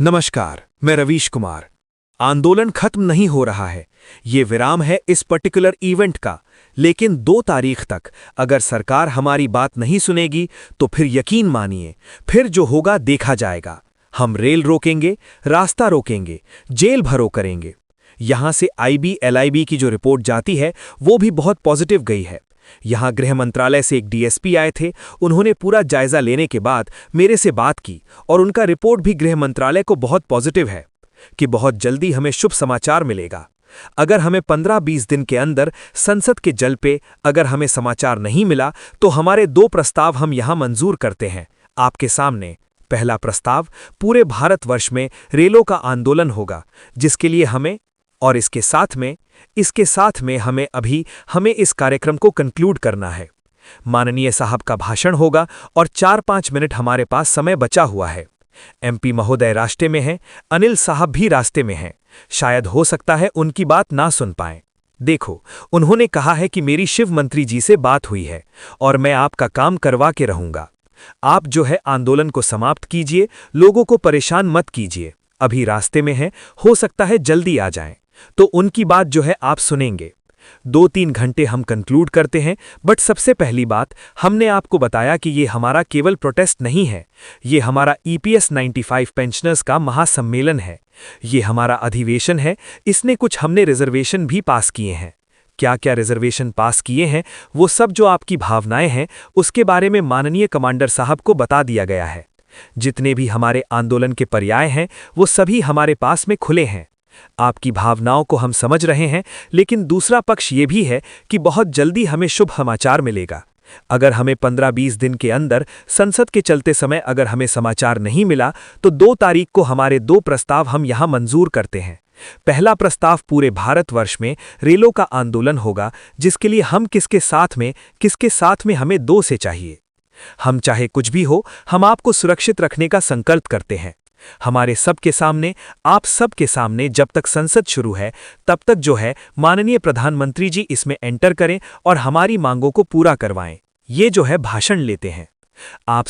नमस्कार, मैं रवीश कुमार। आंदोलन खत्म नहीं हो रहा है। ये विराम है इस पर्टिकुलर इवेंट का, लेकिन 2 तारीख तक अगर सरकार हमारी बात नहीं सुनेगी तो फिर यकीन मानिए, फिर जो होगा देखा जाएगा। हम रेल रोकेंगे, रास्ता रोकेंगे, जेल भरो करेंगे। यहां से IB-LIB की जो रिपोर्ट जाती है वो भी बहुत पॉजिटिव गई है। यहां गृह मंत्रालय से एक DSP आए थे, उन्होंने पूरा जायजा लेने के बाद मेरे से बात की और उनका रिपोर्ट भी गृह मंत्रालय को बहुत पॉजिटिव है कि बहुत जल्दी हमें शुभ समाचार मिलेगा। अगर हमें 15-20 दिन के अंदर संसद के जल पे अगर हमें समाचार नहीं मिला तो हमारे 2 प्रस्ताव हम यहां मंजूर करते हैं आपके सामने। पहला प्रस्ताव, पूरे भारतवर्ष में रेलों का आंदोलन होगा, जिसके लिए हमें और इसके साथ में हमें इस कार्यक्रम को कंक्लूड करना है। माननीय साहब का भाषण होगा और 4-5 मिनट हमारे पास समय बचा हुआ है। MP महोदय रास्ते में हैं, अनिल साहब भी रास्ते में हैं। शायद हो सकता है उनकी बात ना सुन पाएं। देखो, उन्होंने कहा है कि मेरी शिव मंत्री जी से बात हुई है और मैं आपका काम करवा के रहूंगा। आप जो है आंदोलन को समाप्त कीजिए, लोगों को परेशान मत कीजिए। अभी रास्ते में हैं, हो सकता है जल्दी आ जाएं, तो उनकी बात जो है आप सुनेंगे। 2-3 घंटे हम कंक्लूड करते हैं। बट सबसे पहली बात, हमने आपको बताया कि ये हमारा केवल प्रोटेस्ट नहीं है, ये हमारा EPS 95 पेंशनर्स का महासम्मेलन है, ये हमारा अधिवेशन है। इसने कुछ हमने रिजर्वेशन भी पास किए हैं। क्या क्या रिजर्वेशन पास किए हैं, वो सब जो आपकी भावनाएं हैं उसके बारे में माननीय कमांडर साहब को बता दिया गया है। जितने भी हमारे आंदोलन के पर्याय हैं वो सभी हमारे पास में खुले हैं। आपकी भावनाओं को हम समझ रहे हैं, लेकिन दूसरा पक्ष ये भी है कि बहुत जल्दी हमें शुभ समाचार मिलेगा। अगर हमें 15-20 दिन के अंदर संसद के चलते समय अगर हमें समाचार नहीं मिला तो 2 तारीख को हमारे 2 प्रस्ताव हम यहां मंजूर करते हैं। पहला प्रस्ताव, पूरे भारतवर्ष में रेलों का आंदोलन होगा, जिसके लिए हम किसके साथ में हमें 2 से चाहिए। हम चाहे कुछ भी हो, हम आपको सुरक्षित रखने का संकल्प करते हैं। हमारे सबके सामने, आप सबके सामने जब तक संसद शुरू है तब तक जो है माननीय प्रधानमंत्री जी इसमें एंटर करें और हमारी मांगों को पूरा करवाएं। ये जो है भाषण लेते हैं। आप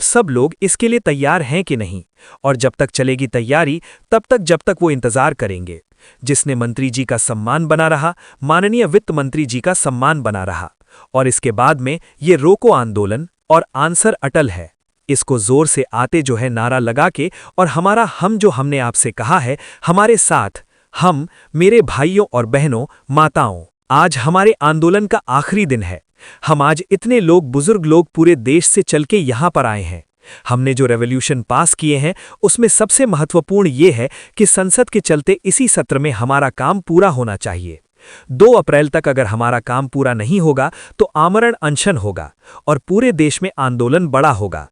सब लोग इसके लिए तैयार हैं कि नहीं? और जब तक चलेगी तैयारी जब तक वो इंतजार करेंगे। जिसने मंत्री जी का सम्मान बना रहा, माननीय वित्त मंत्री जी का सम्मान बना रहा। और इसके बाद में ये रोको आंदोलन और आंसर अटल है। इसको जोर से आते जो है नारा लगा के और हमने आपसे कहा है, हमारे साथ हम, मेरे भाइयों और बहनों, माताओं, आज हमारे आंदोलन का आखिरी दिन है। हम आज इतने लोग, बुजुर्ग लोग पूरे देश से चल के यहां पर आए हैं। हमने जो रेवोल्यूशन पास किए हैं उसमें सबसे महत्वपूर्ण ये है कि संसद के चलते इसी सत्र में हमारा काम पूरा होना चाहिए। 2 अप्रैल तक अगर हमारा काम पूरा नहीं होगा तो आमरण अनशन होगा और पूरे देश में आंदोलन बड़ा होगा।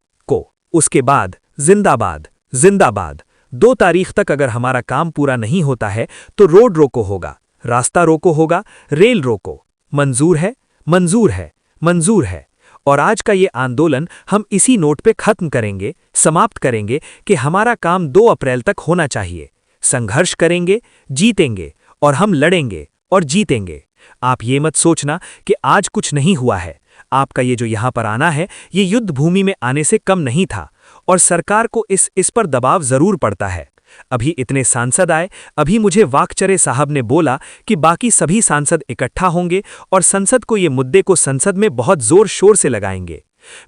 उसके बाद जिंदाबाद, जिंदाबाद। 2 तारीख तक अगर हमारा काम पूरा नहीं होता है तो रोड रोको होगा, रास्ता रोको होगा, रेल रोको। मंजूर है, मंजूर है, मंजूर है। और आज का ये आंदोलन हम इसी नोट पे खत्म करेंगे, समाप्त करेंगे कि हमारा काम 2 अप्रैल तक होना चाहिए। संघर्ष करेंगे, जीतेंगे, और हम लड़ेंगे और जीतेंगे। आप ये मत सोचना कि आज कुछ नहीं हुआ है। आपका ये जो यहां पर आना है, ये युद्ध भूमि में आने से कम नहीं था और सरकार को इस पर दबाव जरूर पड़ता है। अभी इतने सांसद आए, अभी मुझे वाकचरे साहब ने बोला कि बाकी सभी सांसद इकट्ठा होंगे और संसद को ये मुद्दे को संसद में बहुत जोर शोर से लगाएंगे।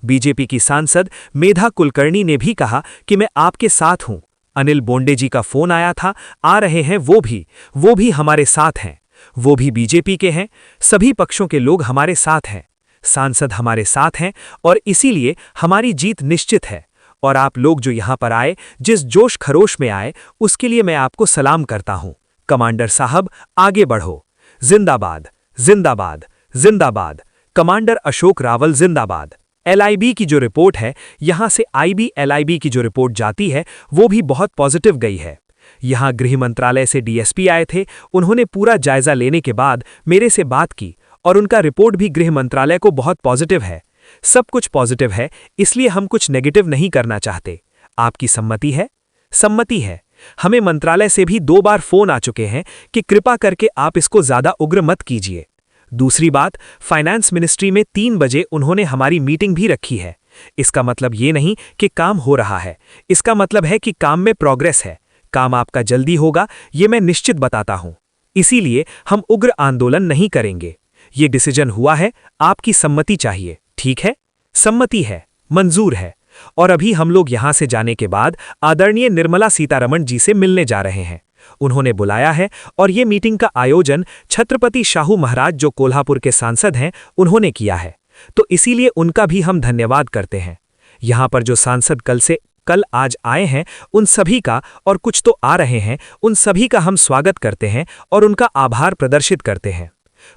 बीजेपी की सांसद मेधा कुलकर्णी ने भी कहा कि मैं आपके साथ हूं। अनिल बोंडे जी का फोन आया था, आ रहे हैं वो भी हमारे साथ हैं, वो भी बीजेपी के हैं। सभी पक्षों के लोग हमारे साथ हैं, सांसद हमारे साथ हैं और इसीलिए हमारी जीत निश्चित है। और आप लोग जो यहां पर आए, जिस जोश खरोश में आए, उसके लिए मैं आपको सलाम करता हूं। कमांडर साहब, आगे बढ़ो। जिंदाबाद, जिंदाबाद, जिंदाबाद। कमांडर अशोक रावल जिंदाबाद। LIB की जो रिपोर्ट है, यहां से IB-LIB की जो रिपोर्ट जाती है वो भी बहुत पॉजिटिव गई है। यहां गृह मंत्रालय से DSP आए थे, उन्होंने पूरा जायजा लेने के बाद मेरे से बात की और उनका रिपोर्ट भी गृह मंत्रालय को बहुत पॉजिटिव है। सब कुछ पॉजिटिव है, इसलिए हम कुछ नेगेटिव नहीं करना चाहते। आपकी सम्मति है? सम्मति है। हमें मंत्रालय से भी 2 बार फोन आ चुके हैं कि कृपा करके आप इसको ज्यादा उग्र मत कीजिए। दूसरी बात, फाइनेंस मिनिस्ट्री में 3 बजे उन्होंने हमारी मीटिंग भी रखी है इसका मतलब ये नहीं कि काम हो रहा है, इसका मतलब है कि काम में प्रोग्रेस है। काम आपका जल्दी होगा, ये मैं निश्चित बताता हूं। इसीलिए हम उग्र आंदोलन नहीं करेंगे। ये डिसीजन हुआ है, आपकी सम्मति चाहिए, ठीक है? सम्मति है, मंजूर है। और अभी हम लोग यहां से जाने के बाद आदरणीय निर्मला सीतारमण जी से मिलने जा रहे हैं। उन्होंने बुलाया है और ये मीटिंग का आयोजन छत्रपति शाहू महाराज जो कोल्हापुर के सांसद हैं, उन्होंने किया है। तो इसीलिए उनका भी हम धन्यवाद करते हैं। यहां पर जो सांसद कल आज आए हैं, उन सभी का, और कुछ तो आ रहे हैं, उन सभी का हम स्वागत करते हैं और उनका आभार प्रदर्शित करते हैं।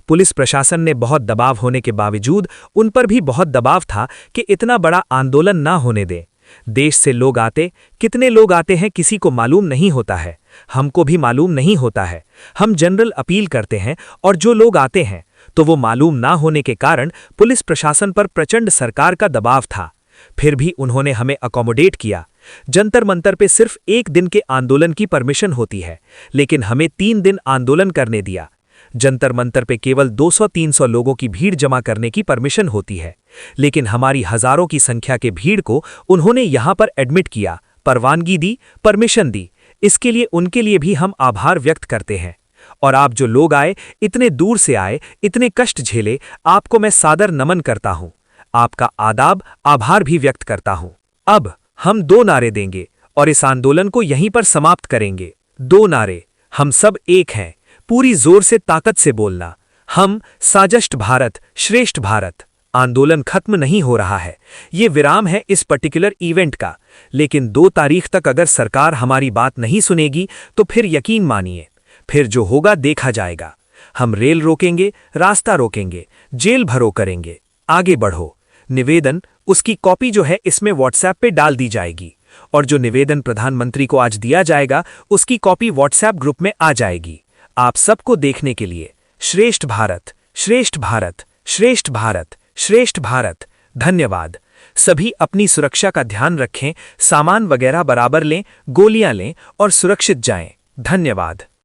पुलिस प्रशासन ने बहुत दबाव होने के बावजूद उन पर भी बहुत दबाव था कि इतना बड़ा आंदोलन ना होने दें। देश से लोग आते, कितने लोग आते हैं किसी को मालूम नहीं होता है, हमको भी मालूम नहीं होता है। हम जनरल अपील करते हैं और जो लोग आते हैं तो वो मालूम ना होने के कारण पुलिस प्रशासन पर प्रचंड सरकार का दबाव था। फिर भी उन्होंने हमें अकोमोडेट किया। जंतर मंतर पे सिर्फ 1 दिन के आंदोलन की परमिशन होती है, लेकिन हमें 3 दिन आंदोलन करने दिया। जंतर मंतर पे केवल 200-300 लोगों की भीड़ जमा करने की परमिशन होती है, लेकिन हमारी हजारों की संख्या के भीड़ को उन्होंने यहां पर एडमिट किया, परवानगी दी, परमिशन दी। इसके लिए उनके लिए भी हम आभार व्यक्त करते हैं। और आप जो लोग आए, इतने दूर से आए, इतने कष्ट झेले, आपको मैं सादर नमन करता हूं। आपका आदाब, आभार भी व्यक्त करता हूं। अब हम 2 नारे देंगे और इस आंदोलन को यहीं पर समाप्त करेंगे। 2 नारे, हम सब एक हैं। पूरी जोर से ताकत से बोलना, हम साजष्ट भारत, श्रेष्ठ भारत। आंदोलन खत्म नहीं हो रहा है, ये विराम है इस पर्टिकुलर इवेंट का। लेकिन 2 तारीख तक अगर सरकार हमारी बात नहीं सुनेगी तो फिर यकीन मानिए, फिर जो होगा देखा जाएगा। हम रेल रोकेंगे, रास्ता रोकेंगे, जेल भरो करेंगे। आगे बढ़ो। निवेदन, उसकी कॉपी जो है इसमें व्हाट्सएप पे डाल दी जाएगी, और जो निवेदन प्रधानमंत्री को आज दिया जाएगा उसकी कॉपी व्हाट्सएप ग्रुप में आ जाएगी। आप सबको देखने के लिए श्रेष्ठ भारत, श्रेष्ठ भारत, श्रेष्ठ भारत, श्रेष्ठ भारत। धन्यवाद। सभी अपनी सुरक्षा का ध्यान रखें, सामान वगैरह बराबर लें, गोलियां लें और सुरक्षित जाएं। धन्यवाद।